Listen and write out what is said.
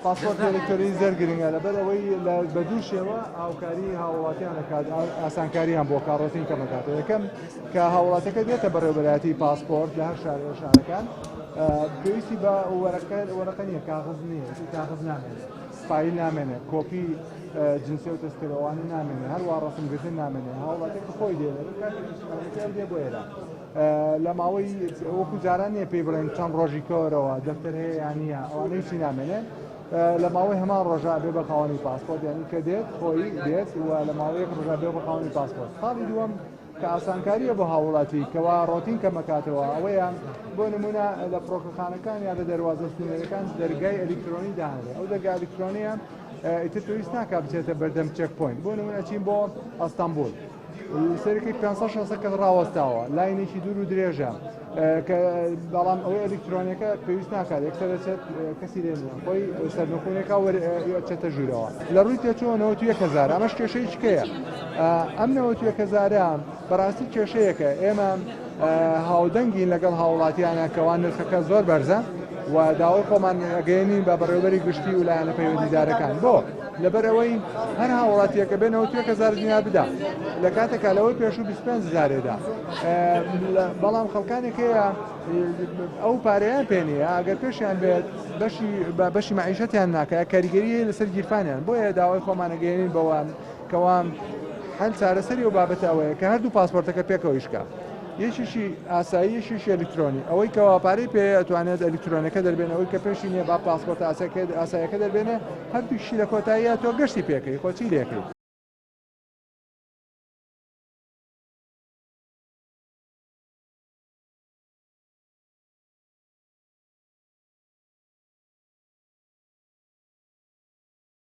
پاسپۆرت ئەلکترۆنیکی زۆر گرنگە لەبەر ئەوەی بە دوو شێوە هاوکاری هاوڵاتیان دەکات ئاسانکاریان بۆ کاڕۆتین کەم دەکاتەوە. یەکەم کە هاوڵاتەکە دێتە بەڕێوەبەرایەتی پاسپۆرت لە هەر شارەکان پێویستی بە وەرەقە نییە، کاغز نییە، کاغز نامێنێت، فایل نامێنێت، کۆپی جنسی و تەستکردەوانی نامێنێت، هەروە ڕەسمگرتن نامێنێت. هاوڵاتێک خۆی دێ بۆ ئێرە لە ماوەی وەکو جاران نییە پێی بڵێن چەند ڕۆژی کۆرەوە دەفتەر هەیە یان نییە، ئەوانەی چی نامێنێت لە ماوەی هەمان ڕۆژە بێ بە خاوەنی پاسپۆرت، یعنی کە دێت خۆی دێت و لە ماوەیەک ڕۆژە بێ بە خاوەنی پاسپۆرت. خاڵی دووەم کە ئاسانکاریە بۆ هاوڵاتی کەوا ڕۆتین کە مەکاتەوە ئەوەیان بۆ نمونە لە فڕۆکەخانەکان یان لە دەروازە سنوێرەکان دەرگای ئەلکترۆنی داهێنێت. ئەو دەرگای ئەلکترۆنیە ئیتر پێویست ناکات بچێتە بەردەم چێک پۆینت. بۆ نمونە چین بۆ ئەستەمبول سەرەکی 500 کەس ڕاوەستاوە، لاینێکی دوور و درێژە کە بەڵام ئەوەی ئەلکترۆنیەکە پێویست ناکات یەکسەر دەچێت کەسی لێ نییە، خۆی سەرنوخونێکە چێتە ژوورەوە. لە ڕووی تێچووە 91,000 ئەمەش کێشەی چکەیە؟ ئەم 91,000 بەڕاستی کێشەیەکە ئێمە هاودەنگین لەگەڵ هاوڵاتیانە کەوان نرخەکە زۆر بەرزە و داوای خۆمان ئەگەیەنین بە بەڕێوەبەری گشتی و لایەنە پەیوەندیدارەکان. بۆ لەبەر ئەوەی هەر هاوڵاتیەکە بێ 91,000 دینار بدا لە کاتێکا لەوەی پێشوو 25,000دا، بەڵام خەڵکانێک هەیە ئەو پارەیان پێ نییە، ئەگەر پێشیان بێت بەشی مەعیشەتیان ناکات، کاریگەری لەسەر گیرفانیان. بۆیە داوای خۆمان ئەگەیەنین بەوان کەوان هەل چارەسەری و بابەتە ئەوەیە کە هەردوو پاسپۆرتەکە پێکەوەیشکە، یەکیشی ئاسایی یەکیشی ئەلکترۆنی. ئەوەی کەوا پارەی پێ ئەتوانێت ئەلکترۆنەکە دەربێنە، ئەوەی کە پێشی نییە با پاسپۆرت ئاساییەکە دەربێنە، هەردووشی لە کۆتاییە تۆ گەشتی پێکەی خۆچی لێکەی.